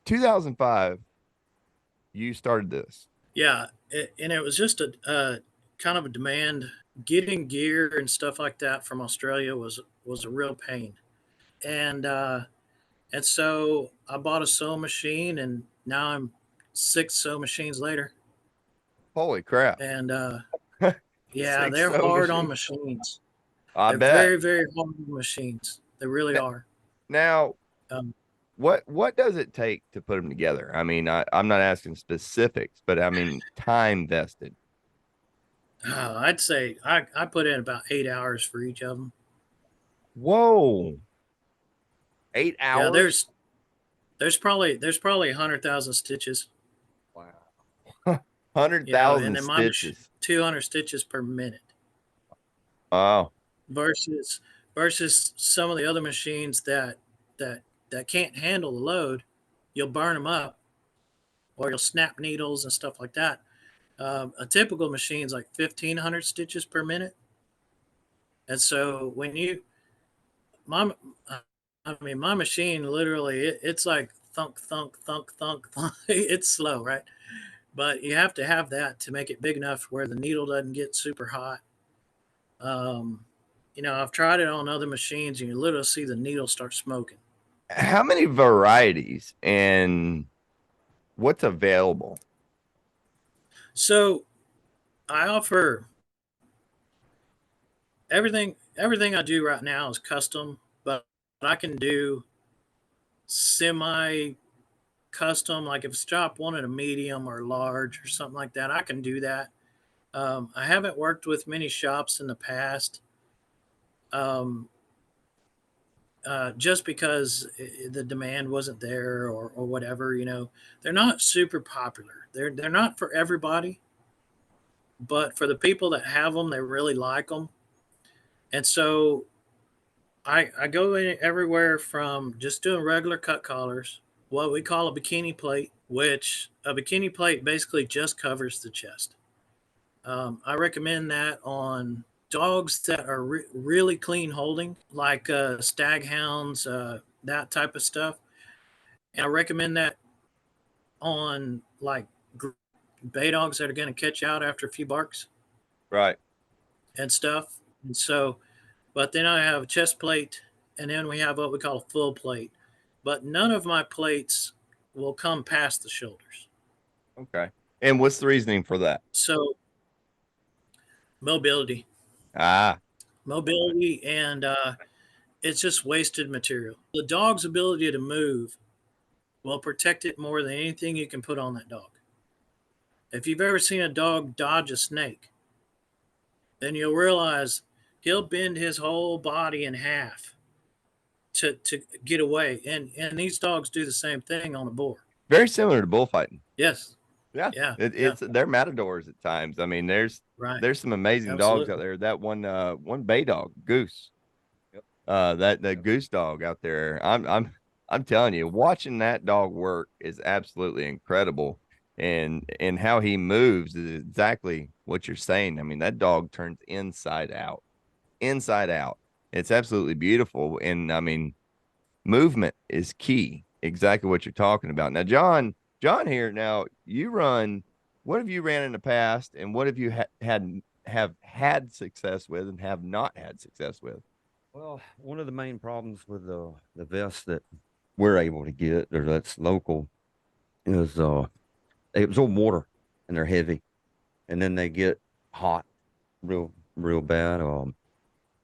2005, you started this. Yeah, and it was just a kind of a demand. Getting gear and stuff like that from Australia was a real pain, and so I bought a sewing machine, and now I'm 6 sewing machines later, Holy crap. and yeah, Six they're sewing hard on machines. machines. I They're bet. very hard on machines. They really N- are. Now, Um, what does it take to put them together? I mean, I'm not asking specifics, but I mean time vested. I'd say I put in about 8 hours for each of them. Whoa, eight Yeah, hours? there's probably 100,000 stitches. Wow. hundred And thousand then 200 stitches per minute Oh, versus some of the other machines that that can't handle the load. You'll burn them up or you'll snap needles and stuff like that. A typical machine is like 1,500 stitches per minute, and so when you my I mean my machine literally it's like thunk thunk thunk thunk thunk. It's slow, right? But you have to have that to make it big enough where the needle doesn't get super hot. Um, I've tried it on other machines, and you literally see the needle start smoking. how many varieties and what's available? So I offer everything. Everything I do right now is custom, but I can do semi custom. Like if a shop wanted a medium or large or something like that, I can do that. I haven't worked with many shops in the past. Um, just because the demand wasn't there or whatever, they're not super popular. They're not for everybody, but for the people that have them, they really like them. And so I go in everywhere from just doing regular cut collars, what we call a bikini plate, which a bikini plate basically just covers the chest. I recommend that on dogs that are really clean holding, like stag hounds, that type of stuff. And I recommend that on like bay dogs that are going to catch out after a few barks Right. and stuff. And so, but then I have a chest plate, and then we have what we call a full plate. But none of my plates will come past the shoulders. Okay. And what's the reasoning for that? So mobility, Ah, mobility, and it's just wasted material. The dog's ability to move will protect it more than anything you can put on that dog. If you've ever seen a dog dodge a snake, then you'll realize he'll bend his whole body in half to get away. And these dogs do the same thing on a boar. very similar to bullfighting. Yes. Yeah. Yeah. Yeah. It's they're matadors at times. I mean, Right. there's some amazing dogs out Absolutely. there. That one bay dog, Goose. Yep. That Goose dog out there. I'm telling you, watching that dog work is absolutely incredible. And how he moves is exactly what you're saying. I mean, that dog turns inside out. Inside out. It's absolutely beautiful. And I mean, movement is key. Exactly what you're talking about. Now, John here. Now, you run. What have you ran in the past, and what have you have had success with, and have not had success with? Well, one of the main problems with the vests that we're able to get or that's local is they absorb water and they're heavy, and then they get hot real bad.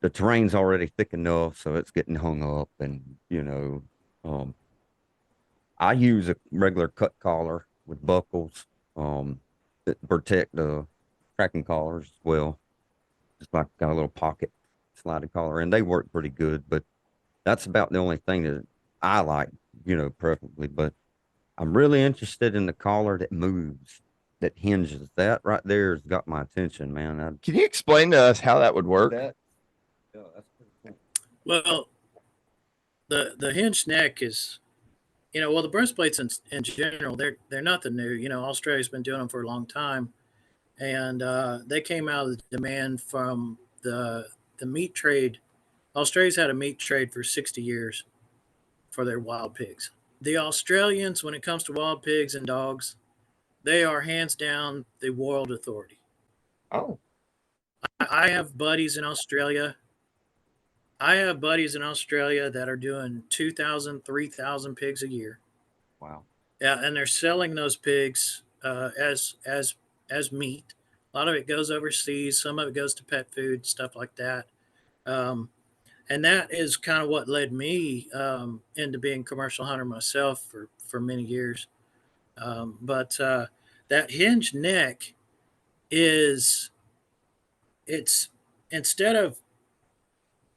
The terrain's already thick enough, so it's getting hung up, and um, I use a regular cut collar with buckles that protect the tracking collars as well. Just like got a little pocket sliding collar, and they work pretty good. But that's about the only thing that I like, preferably. But I'm really interested in the collar that moves, that hinges. That right there has got my attention, man. Can you explain to us how that would work? Yeah, that's pretty cool. Well, the hinge neck is, well, the breastplates in general, they're nothing new. Australia's been doing them for a long time, and they came out of the demand from the meat trade. Australia's had a meat trade for 60 years for their wild pigs. the Australians, when it comes to wild pigs and dogs, they are hands down the world authority. Oh, I have buddies in Australia. I have buddies in Australia that are doing 2,000, 3,000 pigs a year. Wow. Yeah, and they're selling those pigs as meat. A lot of it goes overseas. Some of it goes to pet food, stuff like that. Um, and that is kind of what led me into being a commercial hunter myself for many years. But that hinge neck is it's instead of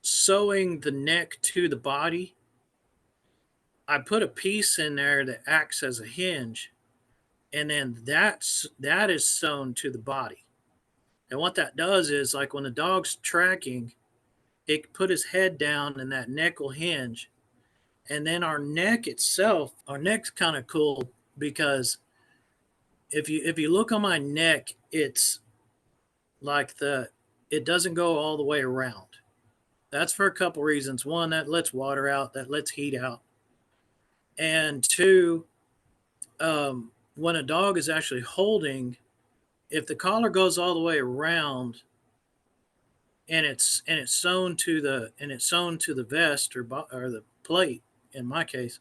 sewing the neck to the body, I put a piece in there that acts as a hinge, and then that is sewn to the body. And what that does is, like when the dog's tracking, it put his head down and that neck will hinge. And then our neck itself, our neck's kind of cool because if you look on my neck, it's like it doesn't go all the way around. That's for a couple reasons. One, that lets water out, that lets heat out. And two, when a dog is actually holding, if the collar goes all the way around and it's sewn to the vest or the plate in my case,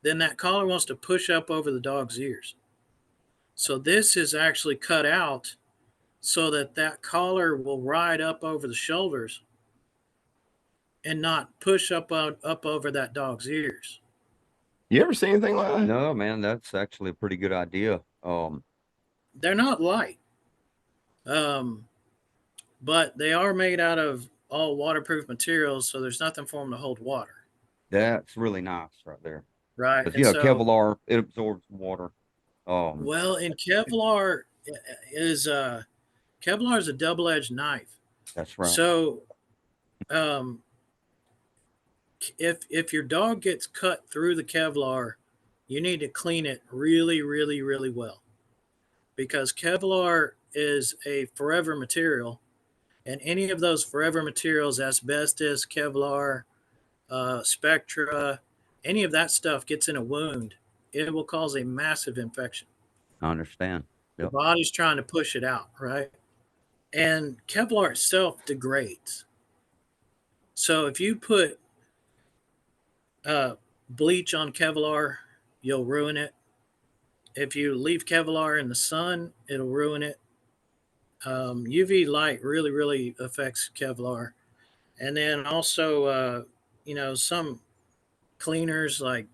then that collar wants to push up over the dog's ears. So this is actually cut out so that that collar will ride up over the shoulders and not push up over that dog's ears. you ever see anything like that? No, man, that's actually a pretty good idea. They're not light, but they are made out of all waterproof materials, so there's nothing for them to hold water. That's really nice right there. Right. Because And so, Kevlar, it absorbs water. well, in Kevlar is Kevlar is a double-edged knife. That's right. So, um, if your dog gets cut through the Kevlar, you need to clean it really, really, really well, because Kevlar is a forever material, and any of those forever materials, asbestos, Kevlar, Spectra, any of that stuff gets in a wound, it will cause a massive infection. I understand. The Yep. body's trying to push it out, right? And Kevlar itself degrades. So if you put bleach on Kevlar, you'll ruin it. If you leave Kevlar in the sun, it'll ruin it. UV light really, really affects Kevlar. And then also, some cleaners like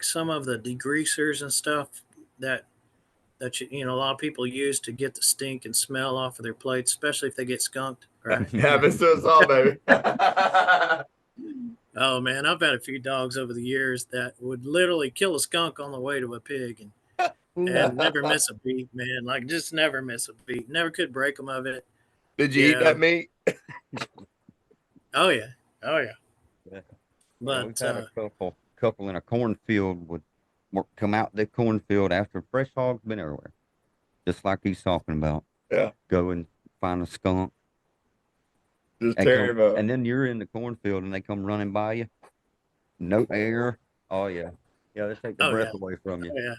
some of the degreasers and stuff that a lot of people use to get the stink and smell off of their plates, especially if they get skunked. Right? Happens to us all, baby. Oh man, I've had a few dogs over the years that would literally kill a skunk on the way to a pig and never miss a beat, man. Like just never miss a beat. Never could break them of it. Did you eat that meat? Oh yeah, oh yeah. Yeah. But we've had a couple in a cornfield would come out the cornfield after fresh hogs been everywhere, just like he's talking about. Yeah. Go and find a skunk. Just tear him up. And then you're in the cornfield and they come running by you. No air. Oh yeah. Yeah, they take the breath away from you. Oh, yeah.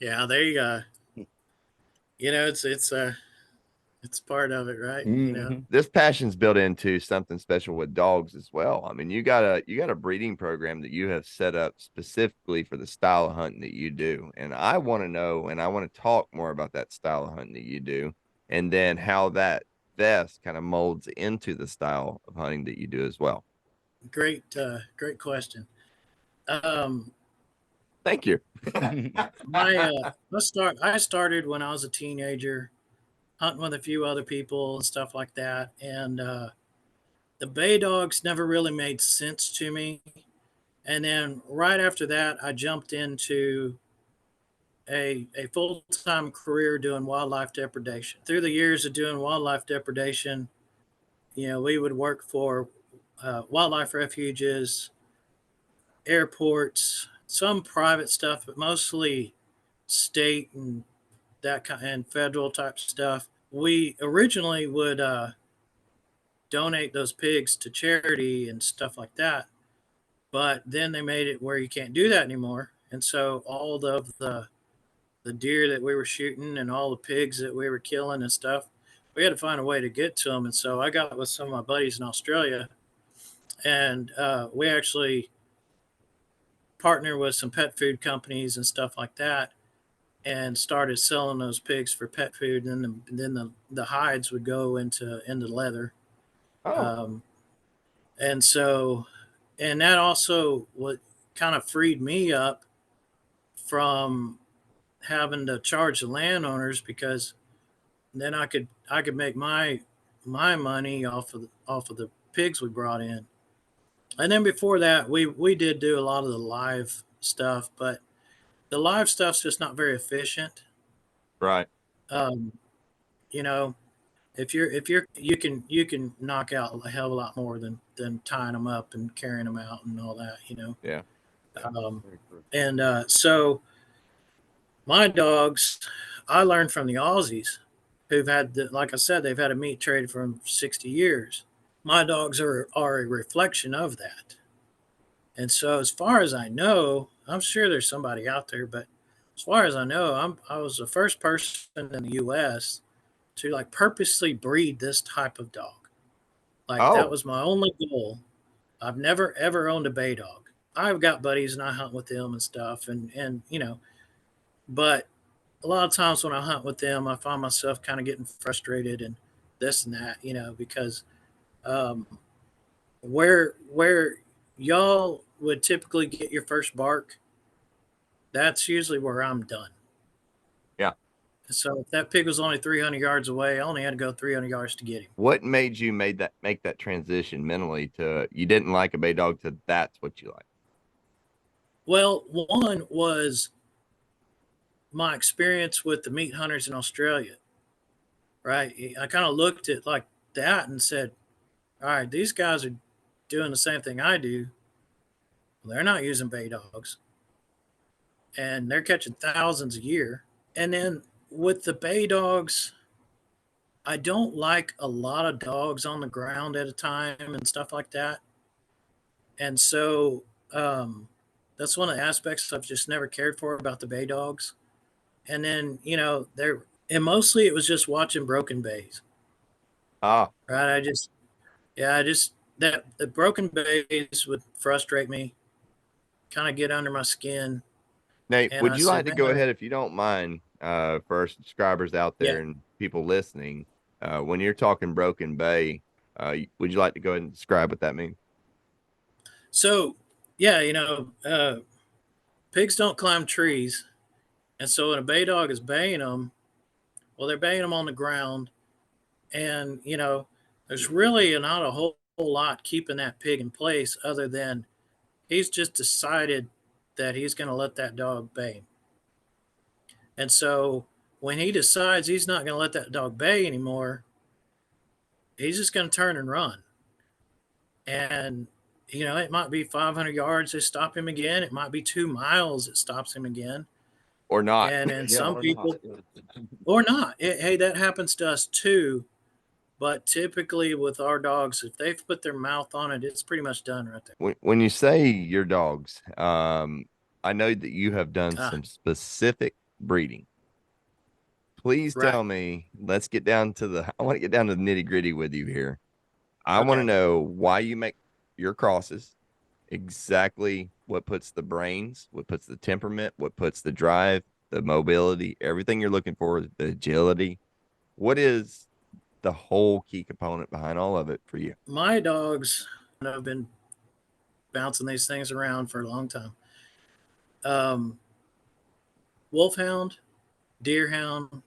Yeah, there you go. It's part of it, right? Mm-hmm. This passion's built into something special with dogs as well. I mean, you got a breeding program that you have set up specifically for the style of hunting that you do. And I want to know, and I want to talk more about that style of hunting that you do, and then how that vest kind of molds into the style of hunting that you do as well. Great question. Thank you. I started when I was a teenager, hunting with a few other people and stuff like that, and the bay dogs never really made sense to me. And then right after that, I jumped into a full-time career doing wildlife depredation. Through the years of doing wildlife depredation, we would work for wildlife refuges, airports, some private stuff, but mostly state and that kind and federal type stuff. We originally would donate those pigs to charity and stuff like that. But then they made it where you can't do that anymore. And so all of the deer that we were shooting and all the pigs that we were killing and stuff, we had to find a way to get to them. And so I got with some of my buddies in Australia, and we actually partnered with some pet food companies and stuff like that, and started selling those pigs for pet food. And then the hides would go into leather. Oh, Um, and so, and that also what kind of freed me up from having to charge the landowners, because then I could make my money off of the pigs we brought in. And then before that, we did do a lot of the live stuff, but the live stuff's just not very efficient. right. Um, you know, if you're you can knock out a hell of a lot more than tying them up and carrying them out and all that. Yeah. Yeah. Um, Very true. and so my dogs, I learned from the Aussies, who've had, like I said, they've had a meat trade for 60 years. My dogs are a reflection of that. And so, as far as I know, I'm sure there's somebody out there, but as far as I know, I was the first person in the U.S. to like purposely breed this type of dog. Like that Oh, was my only goal. I've never ever owned a bay dog. I've got buddies and I hunt with them and stuff, and but a lot of times when I hunt with them, I find myself kind of getting frustrated and this and that, because um, where y'all would typically get your first bark, that's usually where I'm done. yeah. So if that pig was only 300 yards away, I only had to go 300 yards to get him. What made you make that transition mentally to you didn't like a bay dog to that's what you like? Well, one was my experience with the meat hunters in Australia, right? I kind of looked at like that and said, all right, these guys are doing the same thing I do. They're not using bay dogs and they're catching thousands a year. And then with the bay dogs, I don't like a lot of dogs on the ground at a time and stuff like that. And so um, that's one of the aspects I've just never cared for about the bay dogs. And then, and mostly it was just watching broken bays, Ah, right? I just, that the broken bays would frustrate me, kind of get under my skin. Nate, And would I you like said, to go man, ahead if you don't mind, for our subscribers out yeah. there and people listening, when you're talking broken bay, would you like to go ahead and describe what that means? So, yeah, pigs don't climb trees. And so when a bay dog is baying them, well, they're baying them on the ground. And, there's really not a whole lot keeping that pig in place other than he's just decided that he's going to let that dog bay him. And so when he decides he's not going to let that dog bay anymore, he's just going to turn and run. And, it might be 500 yards that stop him again. It might be 2 miles that stops him again. Or not? And then Yeah, some or not. people, or not. Hey, that happens to us too. But typically with our dogs, if they've put their mouth on it, it's pretty much done right there. When you say your dogs, I know that you have done Ah, some specific breeding. Please right. tell me, I want to get down to the nitty gritty with you here. I want to Okay. know why you make your crosses, exactly what puts the brains, what puts the temperament, what puts the drive, the mobility, everything you're looking for, the agility. What is the whole key component behind all of it for you? My dogs, and I've been bouncing these things around for a long time. Um, Wolfhound, Deerhound,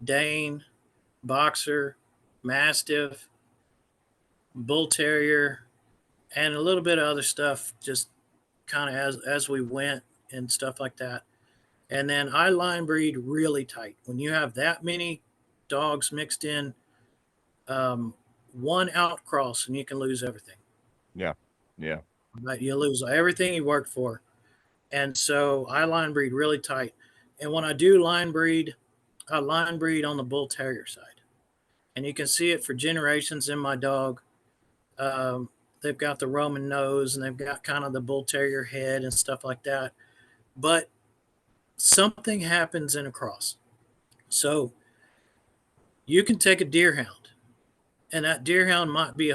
Dane, Boxer, Mastiff, Bull Terrier, and a little bit of other stuff, just kind of as we went and stuff like that. And then I line breed really tight. When you have that many dogs mixed in, um, one outcross and you can lose everything. Yeah. Yeah. Right? You lose everything you worked for. And so I line breed really tight. And when I do line breed, I line breed on the bull terrier side. And you can see it for generations in my dog. they've got the Roman nose, and they've got kind of the bull terrier head and stuff like that. But something happens in a cross. So you can take a deerhound, and that deerhound might be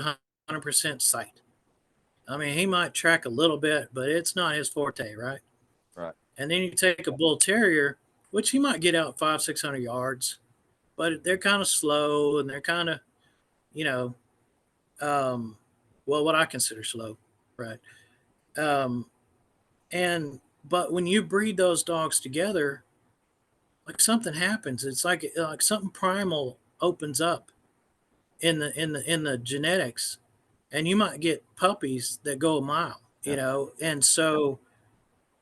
100% sight. I mean, he might track a little bit, but it's not his forte, right? Right. And then you take a bull terrier, which he might get out 500-600 yards, but they're kind of slow and they're kind of, you know, um, well, what I consider slow, right? Um, and but when you breed those dogs together, like something happens. It's like something primal opens up in the genetics, and you might get puppies that go a mile, Yeah. And so,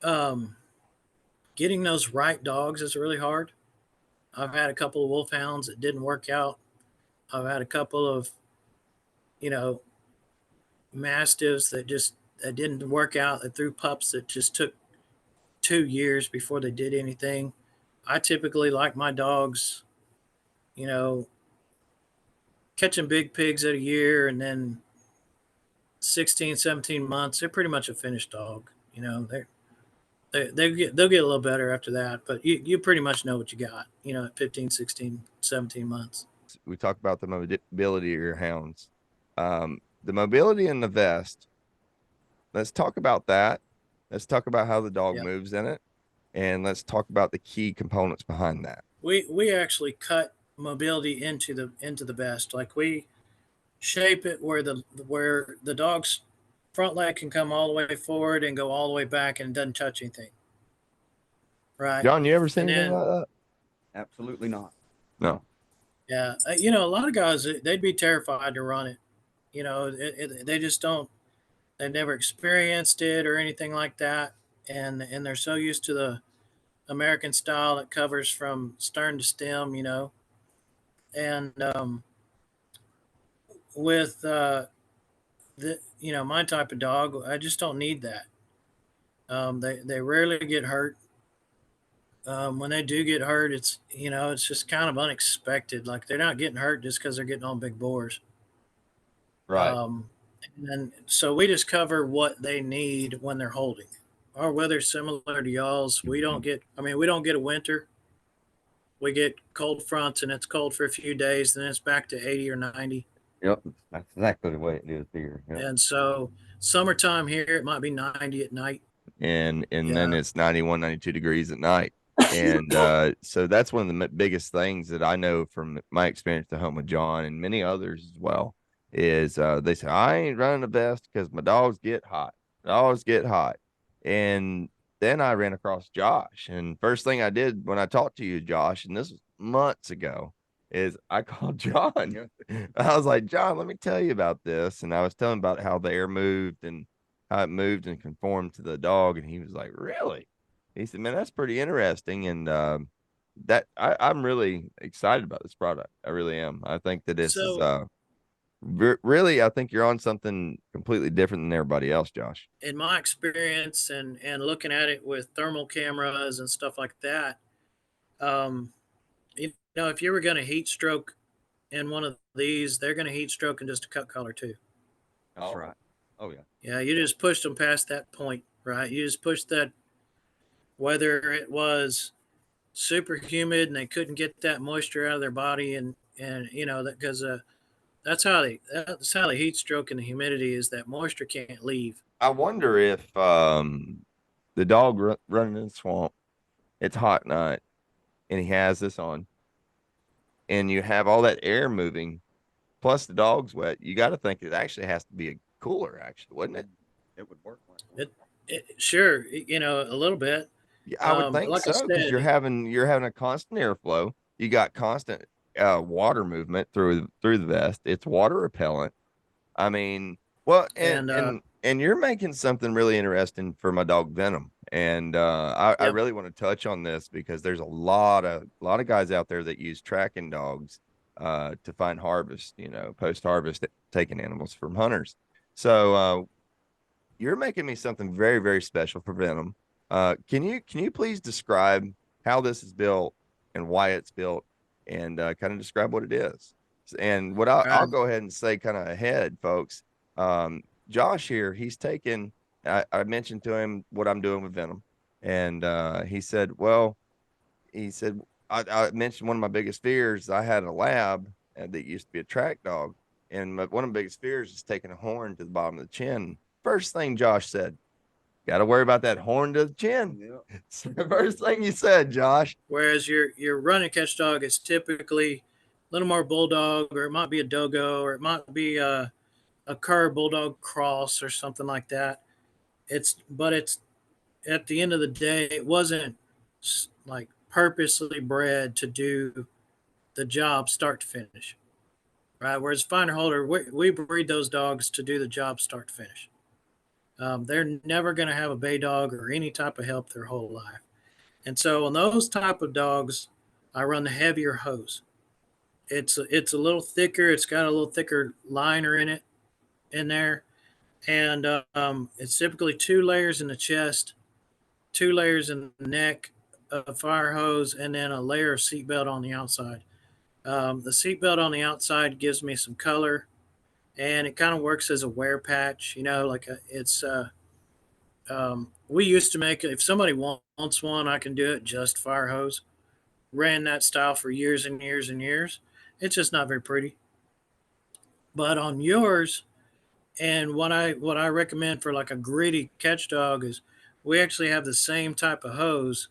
um, getting those right dogs is really hard. I've had a couple of wolfhounds that didn't work out. I've had a couple of, you know, mastiffs that didn't work out. That threw pups that just took 2 years before they did anything. I typically like my dogs, you know, catching big pigs at a year, and then 16, 17 months, they're pretty much a finished dog. They'll get a little better after that, but you pretty much know what you got, at 15, 16, 17 months. We talk about the mobility of your hounds. The mobility in the vest. Let's talk about that. Let's talk about how the dog Yeah. moves in it, and let's talk about the key components behind that. We actually cut mobility into the vest. Like, we shape it where the dog's front leg can come all the way forward and go all the way back, and it doesn't touch anything. Right. John, you ever seen And anything then, like that? Absolutely not. No. yeah, a lot of guys, they'd be terrified to run it. They just don't. They've never experienced it or anything like that, and they're so used to the American style that covers from stern to stem. And with my type of dog, I just don't need that. They rarely get hurt. When they do get hurt, it's just kind of unexpected. Like, they're not getting hurt just because they're getting on big boars. Right. And so we just cover what they need when they're holding. Our weather's similar to y'all's. We don't get a winter. We get cold fronts, and it's cold for a few days, then it's back to 80 or 90. Yep, that's exactly the way it is here. Yep. And so summertime here, it might be 90 at night. And then Yeah. it's 91, 92 degrees at night. And so that's one of the biggest things that I know from my experience at home with John and many others as well is they say, I ain't running a vest because my dogs get hot. Dogs get hot. And then I ran across Josh. And first thing I did when I talked to you, Josh, and this was months ago, is I called John. I was like, John, let me tell you about this. And I was telling about how the air moved and how it moved and conformed to the dog. And he was like, really? He said, man, that's pretty interesting. And I'm really excited about this product. I really am. I think that this is really, I think you're on something completely different than everybody else, Josh. In my experience, and looking at it with thermal cameras and stuff like that, um, if you were going to heat stroke in one of these, they're going to heat stroke in just a cut color too. That's right. Oh yeah. Yeah, you just pushed them past that point, right? You just pushed that, whether it was super humid and they couldn't get that moisture out of their body, and that, because that's how they heat stroke, and the humidity is that moisture can't leave. I wonder if the dog running in the swamp, it's hot night, and he has this on, and you have all that air moving, plus the dog's wet. You got to think it actually has to be a cooler, actually, wouldn't it? It would work. Sure, a little bit. Yeah, I would think like I so, because said, you're having a constant airflow. You got constant water movement through the vest. It's water repellent. I mean, well, and you're making something really interesting for my dog Venom. And I really want to touch on this because there's a lot of guys out there that use tracking dogs to find harvest, post harvest taking animals from hunters. So you're making me something very, very special for Venom. Can you please describe how this is built and why it's built, and kind of describe what it is? And what I'll go ahead and say kind of ahead, folks, Josh here, he's taken. I mentioned to him what I'm doing with Venom, and he said, "Well, he said I mentioned one of my biggest fears. I had a lab that used to be a track dog, and one of my biggest fears is taking a horn to the bottom of the chin. First thing Josh said, got to worry about that horn to the chin. Yeah. It's the first thing you said, Josh. Whereas your run and catch dog is typically a little more bulldog, or it might be a dogo, or it might be a cur bulldog cross or something like that. It's at the end of the day, it wasn't like purposely bred to do the job start to finish, right? Whereas finder holder, we breed those dogs to do the job start to finish. They're never going to have a bay dog or any type of help their whole life. And so on those type of dogs, I run the heavier hose. It's a little thicker. It's got a little thicker liner in there, and it's typically 2 layers in the chest, 2 layers in the neck, a fire hose, and then a layer of seatbelt on the outside. The seatbelt on the outside gives me some color, and it kind of works as a wear patch. We used to make it. If somebody wants one, I can do it just fire hose. Ran that style for years and years and years. It's just not very pretty. But on yours, and what I recommend for like a gritty catch dog is we actually have the same type of hose,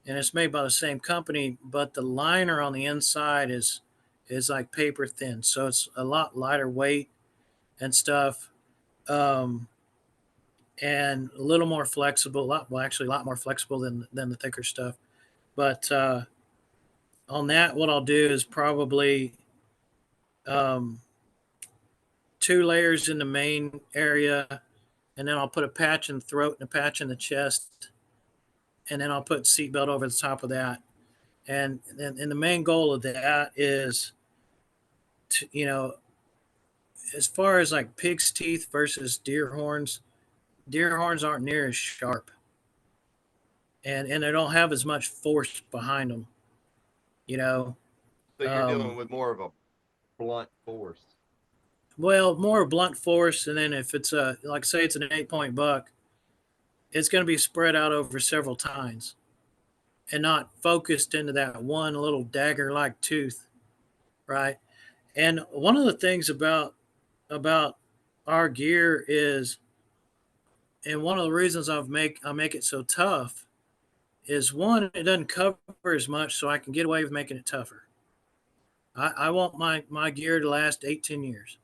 and it's made by the same company, but the liner on the inside is like paper thin, so it's a lot lighter weight and stuff, um, and a little more flexible. Actually, a lot more flexible than the thicker stuff. But on that, what I'll do is probably um, 2 layers in the main area, and then I'll put a patch in the throat and a patch in the chest, and then I'll put seatbelt over the top of that. And the main goal of that is, as far as like pig's teeth versus deer horns aren't near as sharp, and they don't have as much force behind them. You know, So you're dealing um, with more of a blunt force. well, more blunt force, and then if it's a like say it's an 8 point buck, it's going to be spread out over several tines and not focused into that one little dagger like tooth, right? And one of the things about our gear is, and one of the reasons I make it so tough is, one, it doesn't cover as much, so I can get away with making it tougher. I want my gear to last 8-10 years,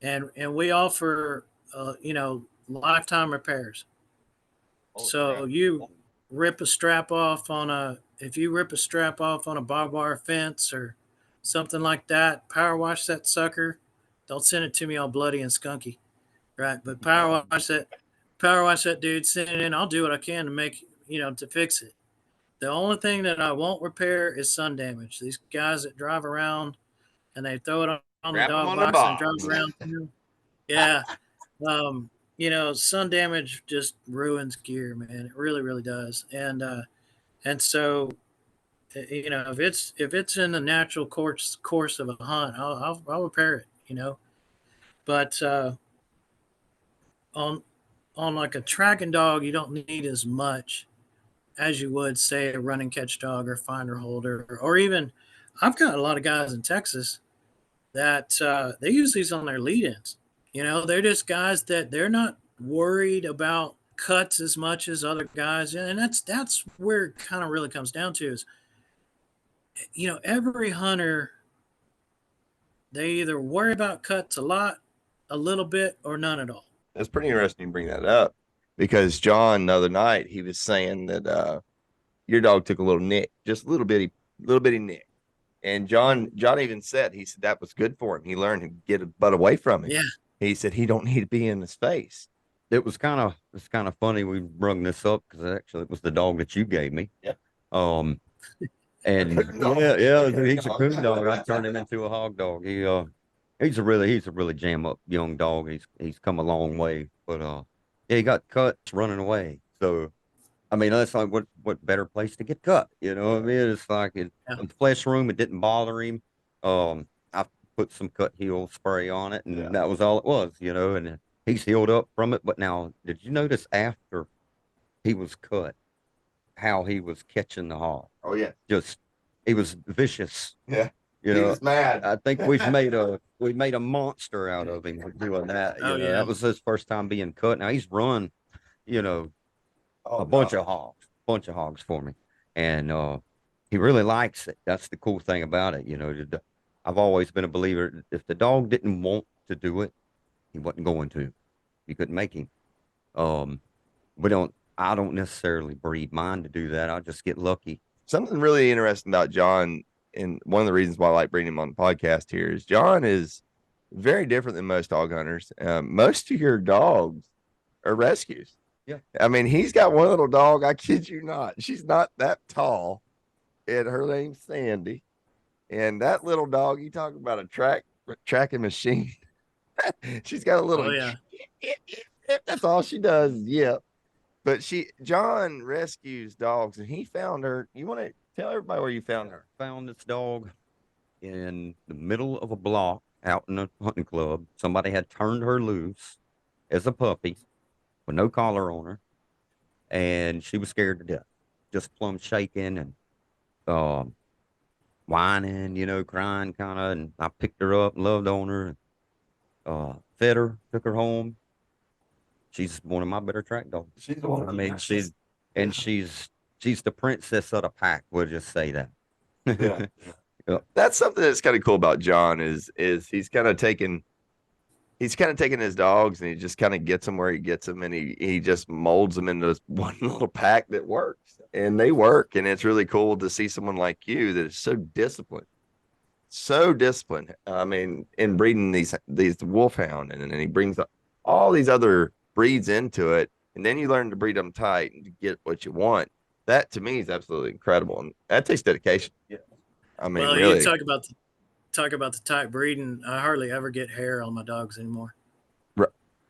and we offer lifetime repairs. Holy So crap. you rip a strap off on a if you rip a strap off on a barbed wire fence or something like that, power wash that sucker. Don't send it to me all bloody and skunky, right? But power wash that dude, send it in. I'll do what I can to make to fix it. The only thing that I won't repair is sun damage. These guys that drive around and they throw it on the Wrap them dog on the box and drive box. around. Yeah. Sun damage just ruins gear, man. It really, really does. And so, if it's in the natural course of a hunt, I'll repair it. But on like a tracking dog, you don't need as much as you would say a run and catch dog or finder holder, or even I've got a lot of guys in Texas that they use these on their lead-ins. They're just guys that they're not worried about cuts as much as other guys, and that's where it kind of really comes down to is, every hunter, they either worry about cuts a lot, a little bit, or none at all. That's pretty interesting to bring that up because John the other night he was saying that your dog took a little nick, just a little bitty nick. And John even said, he said that was good for him. He learned to get a butt away from him. Yeah. He said he don't need to be in his face. It's kind of funny we brung this up because actually it was the dog that you gave me. Yeah. And he's a coon dog. I turned him into a hog dog. He's a really jam up young dog. He's come a long way, but yeah, he got cut running away. So I mean, that's like what better place to get cut? You know what I mean? It's like Yeah. the flesh room, it didn't bother him. I put some cut heel spray on it, and that was all it was, you know. And he's healed up from it. But now, did you notice after he was cut how he was catching the hog? Oh yeah, Just he was vicious. yeah. You He know, was mad. I think we made a monster out of him doing that. Oh, You know, yeah. that was his first time being cut. Now he's run, you know, Oh, a bunch of hogs for me, and he really likes it. That's the cool thing about it. You know, I've always been a believer. If the dog didn't want to do it, he wasn't going to. You couldn't make him. We don't. I don't necessarily breed mine to do that. I just get lucky. Something really interesting about John, and one of the reasons why I like bringing him on the podcast here is John is very different than most dog hunters. Most of your dogs are rescues. Yeah. I mean, he's got one little dog. I kid you not. She's not that tall, and her name's Sandy. And that little dog, you talk about a tracking machine. She's got a little. Oh, yeah. That's all she does. Yeah. But John rescues dogs, and he found her. You want to tell everybody where you found her? Found this dog in the middle of a block out in a hunting club. Somebody had turned her loose as a puppy with no collar on her, and she was scared to death, just plumb shaking and whining, you know, crying kind of. And I picked her up, loved on her, fed her, took her home. She's one of my better track dogs. She's the one. I mean, she's the princess of the pack. We'll just say that. Yeah. Yeah. That's something that's kind of cool about John is he's kind of taking his dogs and he just kind of gets them where he gets them, and he just molds them into this one little pack that works, and they work. And it's really cool to see someone like you that is so disciplined. I mean, in breeding these wolfhound, and then he brings all these other breeds into it, and then you learn to breed them tight and to get what you want. That to me is absolutely incredible, and that takes dedication. Yeah. I mean, Well, really. you talk about the tight breeding. I hardly ever get hair on my dogs anymore.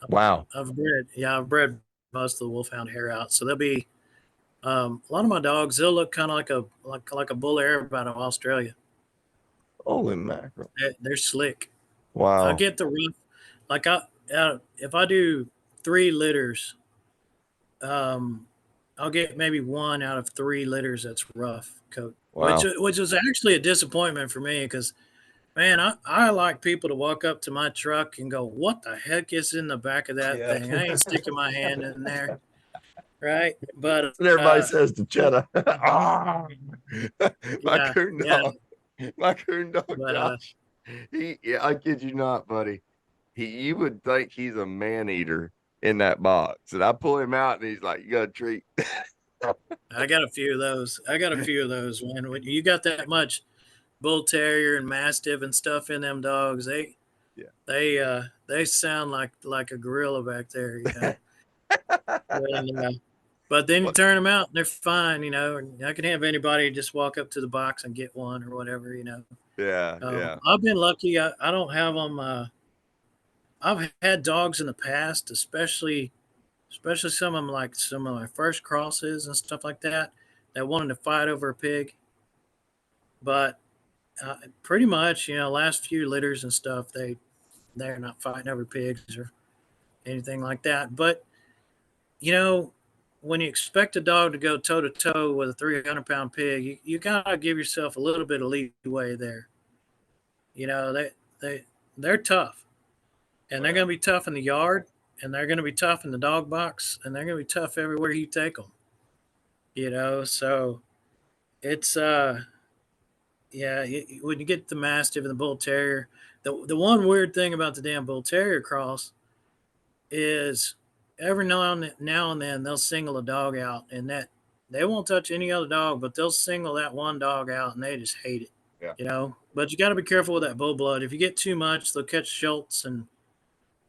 Wow. I've bred most of the wolfhound hair out, so they'll be a lot of my dogs. They'll look kind of like a bull Arab out of Australia. Holy mackerel. They're slick. Wow. I get the rough. Like if I do 3 litters, I'll get maybe 1 out of 3 litters that's rough coat, Wow. which was actually a disappointment for me because, man, I like people to walk up to my truck and go, "What the heck is in the back of that thing? I ain't sticking my hand in there." Right. But And everybody says to Cheddar, my yeah, coon dog, my coon dog, But, Josh. I kid you not, buddy. You would think he's a man eater in that box. And I pull him out and he's like, "You got a treat." I got a few of those, man. When you got that much bull terrier and mastiff and stuff in them dogs, they sound like a gorilla back there, you know. But then you turn them out and they're fine, you know. And I can have anybody just walk up to the box and get one or whatever, you know. Yeah. I've been lucky. I don't have them. I've had dogs in the past, especially some of them, like some of my first crosses and stuff like that wanted to fight over a pig. But pretty much, you know, last few litters and stuff, they're not fighting over pigs or anything like that. But you know, when you expect a dog to go toe to toe with a 300-pound pig, you gotta give yourself a little bit of leeway there. You know, they're tough, and they're gonna be tough in the yard, and they're gonna be tough in the dog box, and they're gonna be tough everywhere you take them. You know, so it's yeah. When you get the mastiff and the bull terrier, the one weird thing about the damn bull terrier cross is every now and then they'll single a dog out, and that they won't touch any other dog, but they'll single that one dog out, and they just hate it. Yeah. You know, but you got to be careful with that bull blood. If you get too much, they'll catch Schultz and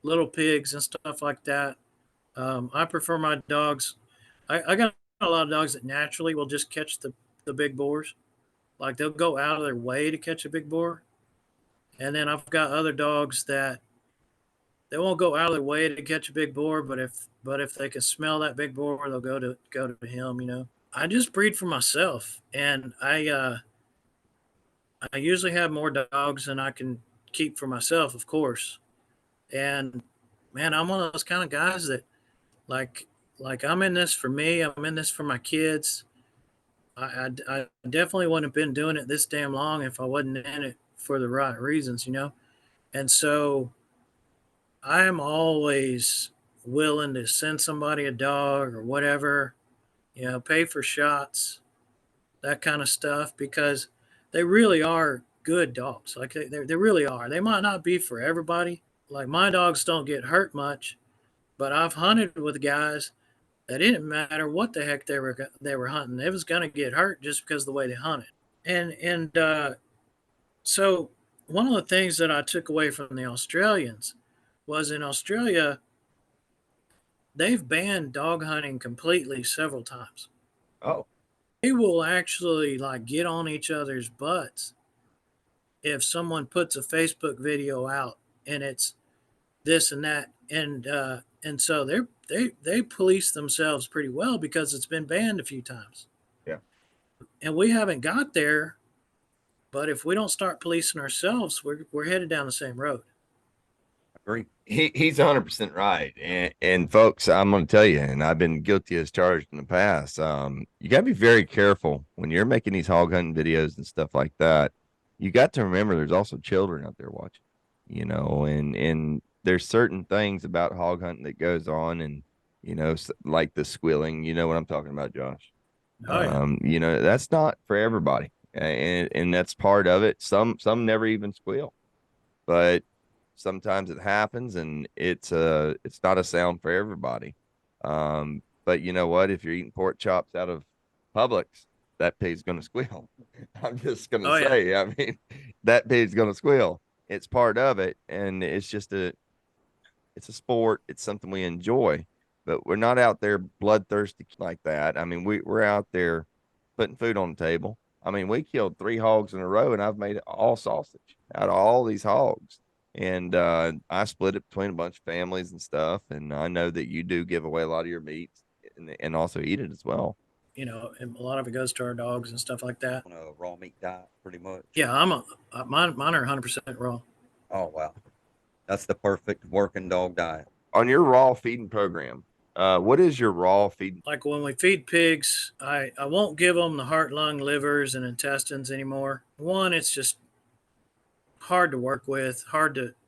little pigs and stuff like that. I prefer my dogs. I got a lot of dogs that naturally will just catch the big boars. Like they'll go out of their way to catch a big boar. And then I've got other dogs that they won't go out of their way to catch a big boar, but if they can smell that big boar, they'll go to him, you know. I just breed for myself, and I usually have more dogs than I can keep for myself, of course. And man, I'm one of those kind of guys that like like I'm in this for me. I'm in this for my kids. I definitely wouldn't have been doing it this damn long if I wasn't in it for the right reasons, you know. And so I am always willing to send somebody a dog or whatever, you know, pay for shots, that kind of stuff, because they really are good dogs. Like they really are. They might not be for everybody. Like my dogs don't get hurt much, but I've hunted with guys that didn't matter what the heck they were hunting. They was gonna get hurt just because of the way they hunted. And so one of the things that I took away from the Australians was in Australia they've banned dog hunting completely several times. Oh, They will actually like get on each other's butts if someone puts a Facebook video out and it's this and that, and so they police themselves pretty well because it's been banned a few times, yeah. and we haven't got there. But if we don't start policing ourselves, we're headed down the same road. Agree. He's 100% right. And folks, I'm going to tell you, and I've been guilty as charged in the past. You got to be very careful when you're making these hog hunting videos and stuff like that. You got to remember there's also children out there watching, you know, and there's certain things about hog hunting that goes on, and you know, like the squealing. You know what I'm talking about, Josh? Oh yeah, You know, that's not for everybody, and that's part of it. Some never even squeal, but sometimes it happens, and it's not a sound for everybody. But you know what? If you're eating pork chops out of Publix, that pig's going to squeal. I'm just going to oh yeah, say, I mean, that pig's going to squeal. It's part of it, and it's a sport. It's something we enjoy, but we're not out there bloodthirsty like that. I mean, we're out there putting food on the table. I mean, we killed 3 hogs in a row, and I've made all sausage out of all these hogs. And I split it between a bunch of families and stuff. And I know that you do give away a lot of your meats and also eat it as well. you know, and a lot of it goes to our dogs and stuff like that. On a raw meat diet, pretty much. Yeah, mine are 100% raw. Oh wow, that's the perfect working dog diet. On your raw feeding program, what is your raw feeding? Like when we feed pigs, I won't give them the heart, lung, livers, and intestines anymore. One, it's just hard to work with,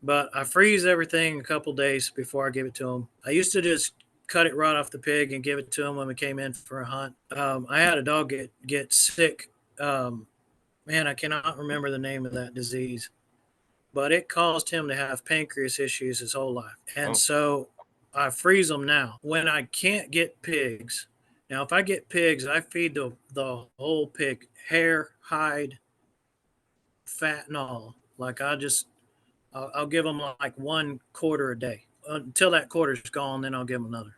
but I freeze everything a couple days before I give it to them. I used to just cut it right off the pig and give it to them when we came in for a hunt. I had a dog get sick. Man, I cannot remember the name of that disease, but it caused him to have pancreas issues his whole life. And Oh, so I freeze them now. When I can't get pigs, now if I get pigs, I feed the whole pig, hair, hide, fat, and all. Like I'll give them like 1/4 a day until that quarter's gone. Then I'll give them another.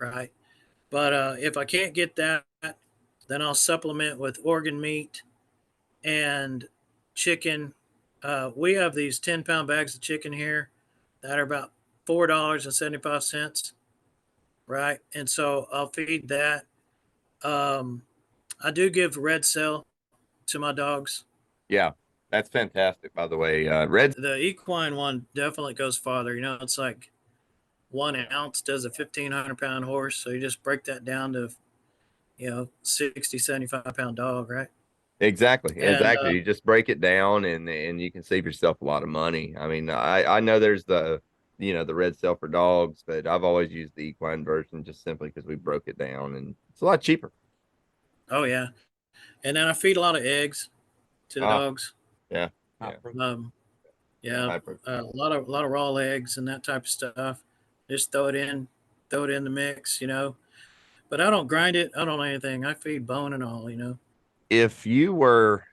Right. But if I can't get that, then I'll supplement with organ meat and chicken. We have these 10-pound bags of chicken here that are about $4.75. Right. And so I'll feed that. Um, I do give red cell to my dogs. yeah, that's fantastic. By the way, red. The equine one definitely goes farther. You know, it's like 1 ounce does a 1,500-pound horse. So you just break that down to, 60, 75-pound dog, right? Exactly. And Exactly. You just break it down, and you can save yourself a lot of money. I mean, I know there's the red cell for dogs, but I've always used the equine version just simply because we broke it down, and it's a lot cheaper. oh yeah, and then I feed a lot of eggs to the Ah, dogs. yeah. Yeah. Um, yeah, High protein. a lot of raw eggs and that type of stuff. Just throw it in the mix, But I don't grind it. I don't do anything. I feed bone and all. If you were,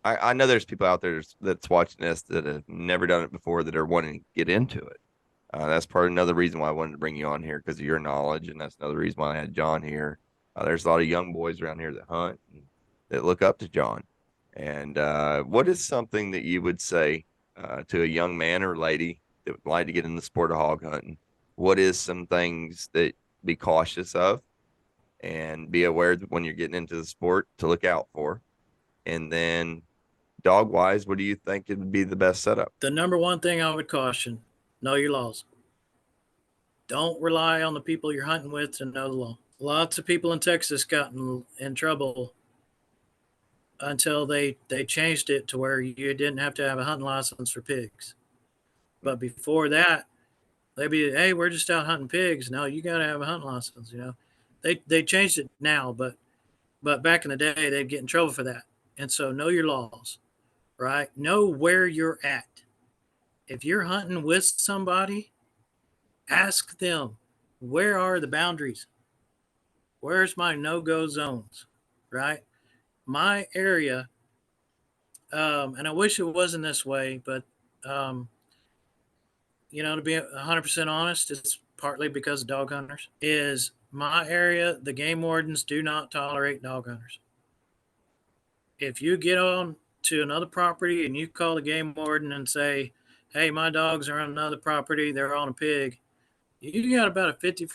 I know there's people out there that's watching this that have never done it before that are wanting to get into it. That's part of another reason why I wanted to bring you on here because of your knowledge, and that's another reason why I had John here. There's a lot of young boys around here that hunt and that look up to John. And what is something that you would say to a young man or lady that would like to get in the sport of hog hunting? What is some things that be cautious of and be aware that when you're getting into the sport to look out for? And then dog wise, what do you think would be the best setup? The number one thing I would caution: know your laws. Don't rely on the people you're hunting with to know the law. Lots of people in Texas got in trouble until they changed it to where you didn't have to have a hunting license for pigs. But before that, they'd be, hey, we're just out hunting pigs. No, you got to have a hunting license. You know, they changed it now, but back in the day, they'd get in trouble for that. And so know your laws, right? Know where you're at. If you're hunting with somebody, ask them, where are the boundaries? Where's my no-go zones, right? My area, and I wish it wasn't this way, but you know, to be 100% honest, it's partly because of dog hunters. Is my area, the game wardens do not tolerate dog hunters. If you get on to another property and you call the game warden and say, hey, my dogs are on another property, they're on a pig, you got about a 50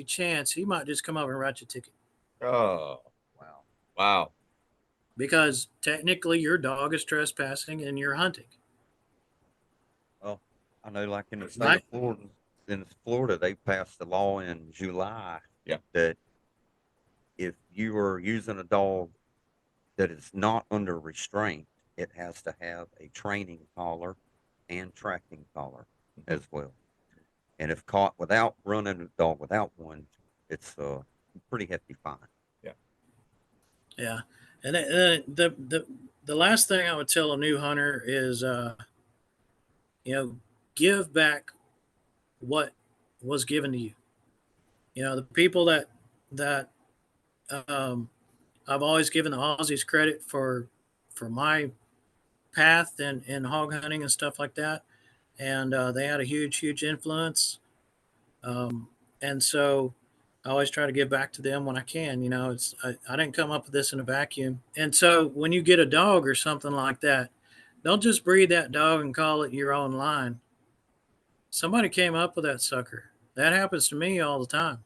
chance he might just come over and write you a ticket. Oh, wow. Wow. Because technically your dog is trespassing and you're hunting. Well, I know, like in the state Right. of Florida, they passed a law in July Yeah. that if you are using a dog that is not under restraint, it has to have a training collar and tracking collar as well. And if caught without running a dog without one, it's a pretty hefty fine. Yeah. And the last thing I would tell a new hunter is, you know, give back what was given to you. You know, the people that I've always given the Aussies credit for my path in hog hunting and stuff like that, and they had a huge influence. And so I always try to give back to them when I can. You know, I didn't come up with this in a vacuum. And so when you get a dog or something like that, don't just breed that dog and call it your own line. Somebody came up with that sucker. That happens to me all the time.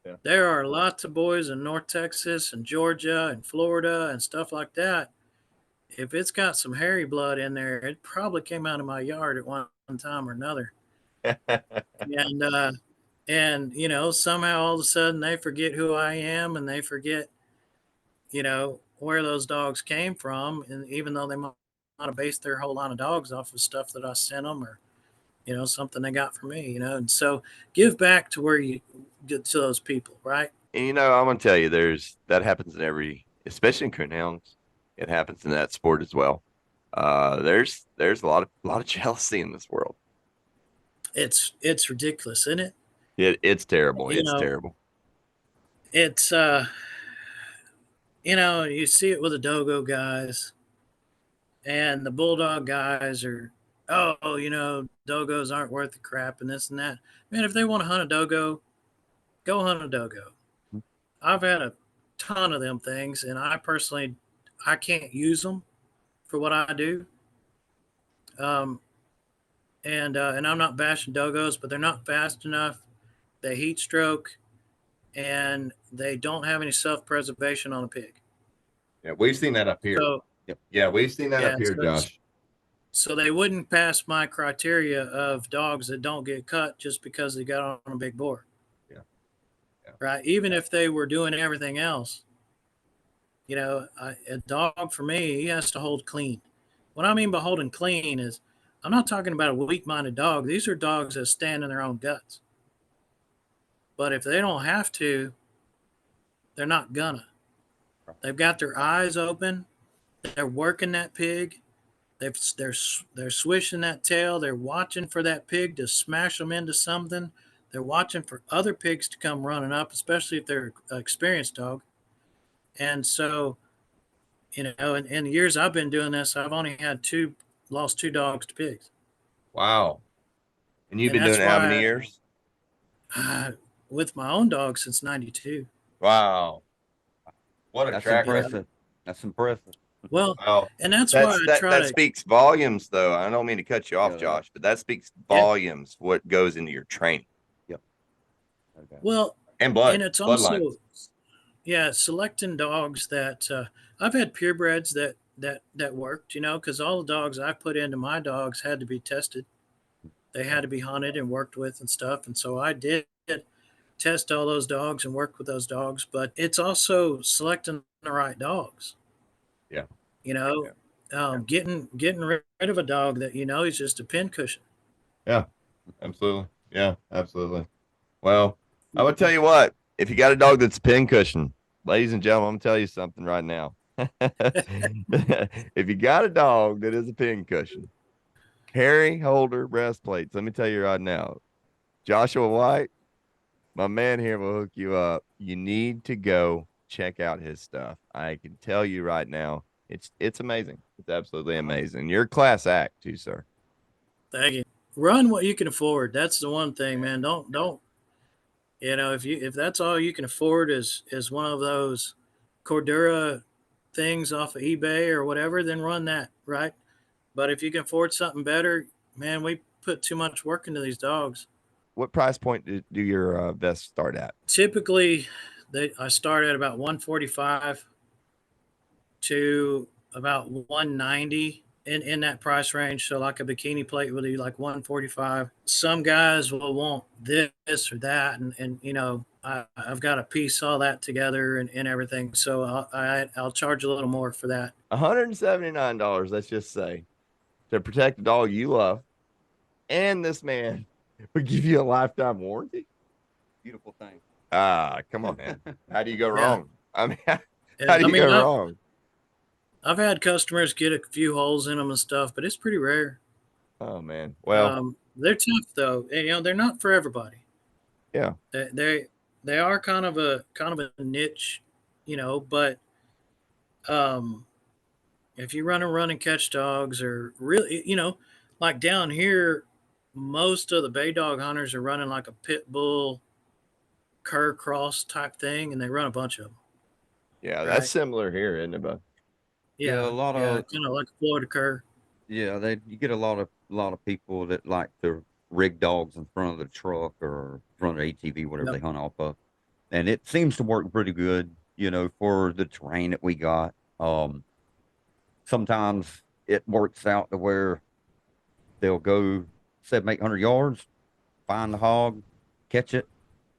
Yeah. There are lots of boys in North Texas and Georgia and Florida and stuff like that. If it's got some hairy blood in there, it probably came out of my yard at one time or another. And you know, somehow all of a sudden they forget who I am and they forget, you know, where those dogs came from. And even though they might have based their whole line of dogs off of stuff that I sent them or, you know, something they got from me, you know. And so give back to where you get to those people, right? And you know, I'm gonna tell you, that happens in especially in coonhounds. It happens in that sport as well. There's a lot of jealousy in this world. It's ridiculous, isn't it? It's terrible. You It's know, terrible. it's you know, you see it with the dogo guys and the bulldog guys are, oh, you know, dogos aren't worth the crap and this and that. Man, if they want to hunt a dogo, go hunt a dogo. I've had a ton of them things, and I personally, I can't use them for what I do. And I'm not bashing dogos, but they're not fast enough. They heat stroke, and they don't have any self preservation on a pig. Yeah, we've seen that up here. So Yeah, we've seen that yeah, up here, Josh. so they wouldn't pass my criteria of dogs that don't get cut just because they got on a big boar. Yeah. Right. Even if they were doing everything else, you know, a dog for me, he has to hold clean. What I mean by holding clean is I'm not talking about a weak minded dog. These are dogs that stand in their own guts. But if they don't have to, they're not gonna. They've got their eyes open. They're working that pig. They're swishing that tail. They're watching for that pig to smash them into something. They're watching for other pigs to come running up, especially if they're an experienced dog. And so, you know, in the years I've been doing this, I've only had lost two dogs to pigs. Wow. And you've And been doing that's it how many why years? with my own dog since '92. Wow. What a That's track record. impressive. That's impressive. Well, Wow. and that's why I try that to. speaks volumes, though. I don't mean to cut you off, Yeah. Josh, but that speaks volumes what goes into your training. Yep. Okay. Well, And blood. and it's Bloodlines. also, yeah, selecting dogs that I've had purebreds that worked, you know, because all the dogs I put into my dogs had to be tested. They had to be hunted and worked with and stuff. And so I did test all those dogs and work with those dogs. But it's also selecting the right dogs. Yeah. You know, getting rid of a dog that you know is just a pincushion. Yeah, absolutely. Yeah, absolutely. Well, I would tell you what, if you got a dog that's a pincushion, ladies and gentlemen, I'm gonna tell you something right now. If you got a dog that is a pincushion, Hairy Holder Breastplates, let me tell you right now, Joshua White, my man here will hook you up. You need to go check out his stuff. I can tell you right now, it's amazing. It's absolutely amazing. You're a class act too, sir. Thank you. Run what you can afford. That's the one thing, man. Don't you know if that's all you can afford is one of those Cordura things off of eBay or whatever, then run that, right? But if you can afford something better, man, we put too much work into these dogs. What price point do your vests start at? Typically, I start at about 145 to about 190 in that price range. So like a bikini plate will be like 145. Some guys will want this or that, and you know I've got to piece all that together and everything. So I'll charge a little more for that. $179, let's just say, to protect the dog you love, and this man would give you a lifetime warranty. Beautiful thing. Come on, man. How do you go Yeah. wrong? I mean, how And, do I you mean, go wrong? I've had customers get a few holes in them and stuff, but it's pretty rare. Oh man. Well, They're tough though, and you know they're not for everybody. yeah. They are kind of a niche, you know, but um, if you run and catch dogs or really, you know, like down here, most of the bay dog hunters are running like a pit bull cur cross type thing, and they run a bunch of them. Yeah, that's Right? similar here, isn't it, bud? Yeah, a lot of kind of like a Florida cur. yeah, you get a lot of people that like to rig dogs in front of the truck or in front of the ATV, whatever Yep. they hunt off of. And it seems to work pretty good, for the terrain that we got. Sometimes it works out to where they'll go 700-800 yards, find the hog, catch it,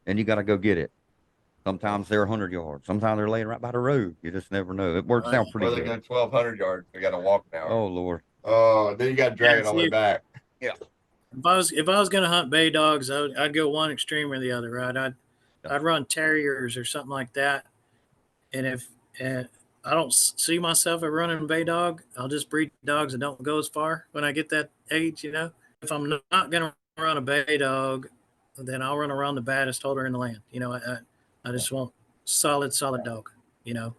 and you got to go get it. Sometimes they're 100 yards. Sometimes they're laying right by the road. You just never know. It works out pretty Or they good. go 1,200 yards. They got to walk an hour. Oh Lord. Oh, then you got to drag it all the way back. Yeah. If I was going to hunt bay dogs, I'd go one extreme or the other. Right? I'd run terriers or something like that. And if I don't see myself a running bay dog, I'll just breed dogs that don't go as far when I get that age. You know, if I'm not going to run a bay dog, then I'll run around the baddest holder in the land. You know, I just want solid dog. You know,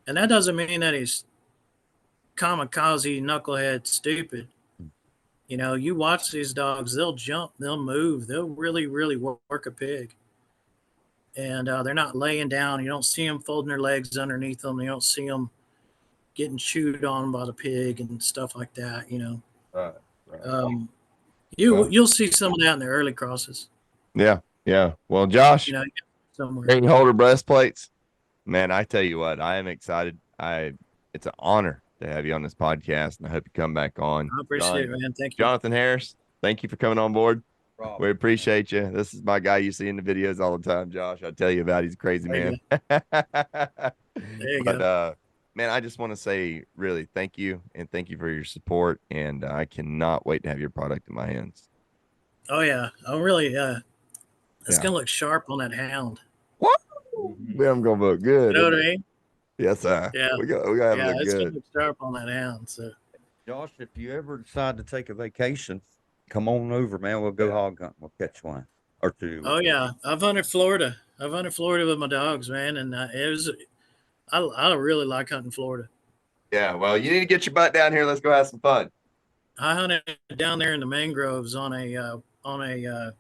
and that doesn't mean that he's kamikaze, knucklehead, stupid. You know, you watch these dogs; they'll jump, they'll move, they'll really work a pig. And they're not laying down. You don't see them folding their legs underneath them. You don't see them getting chewed on by the pig and stuff like that. You know, Right. you'll see some of that in the early crosses. Yeah. Yeah. Well, Josh, You know, somewhere. Hairy Holder Breastplates, man, I tell you what, I am excited. It's an honor to have you on this podcast, and I hope you come back on. I appreciate it, man. Thank you. Jonathan Harris, thank you for coming on board. Problem. We appreciate you. This is my guy you see in the videos all the time, Josh. I tell you about. He's a crazy man. There you go. Man, I just want to say really thank you, and thank you for your support. And I cannot wait to have your product in my hands. Oh yeah, I'm really. It's gonna look sharp on that hound. What? I'm gonna look good. You know what I mean? Yes, sir. Yeah. We gotta look it's good. gonna look sharp on that hound. So, Josh, if you ever decide to take a vacation, come on over, man. We'll go hog hunting. We'll catch one or two. oh yeah, I've hunted Florida. I've hunted Florida with my dogs, man, and it was. I really like hunting Florida. Yeah. Well, you need to get your butt down here. Let's go have some fun. I hunted down there in the mangroves on a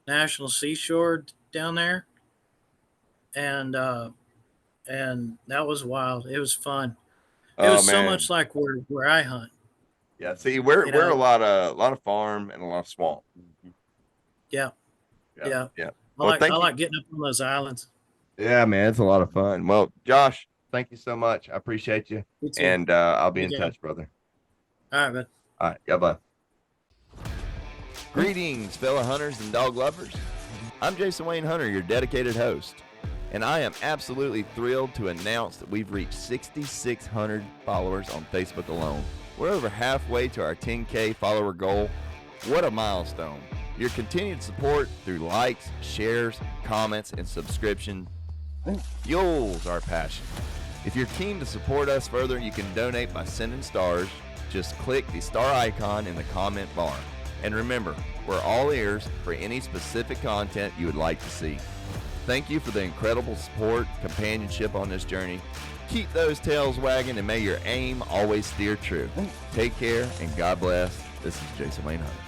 national seashore down there, and that was wild. It was fun. It was so much like where I hunt. Yeah. See, we're a lot of farm and a lot of swamp. Yeah. Yeah. I Well, like getting up on those islands. Yeah, man, it's a lot of fun. Well, Josh, Thank you so much. I appreciate you. You too. And I'll be in Yeah. touch, brother. All right, man. All right. Yeah, bye. Greetings, fellow hunters and dog lovers. I'm Jason Wayne Hunter, your dedicated host. And I am absolutely thrilled to announce that we've reached 6,600 followers on Facebook alone. We're over halfway to our 10K follower goal. What a milestone. Your continued support through likes, shares, comments, and subscription fuels our passion. If you're keen to support us further, you can donate by sending stars. Just click the star icon in the comment bar. And remember, we're all ears for any specific content you would like to see. Thank you for the incredible support, companionship on this journey. Keep those tails wagging and may your aim always steer true. Take care and God bless. This is Jason Wayne Hunter.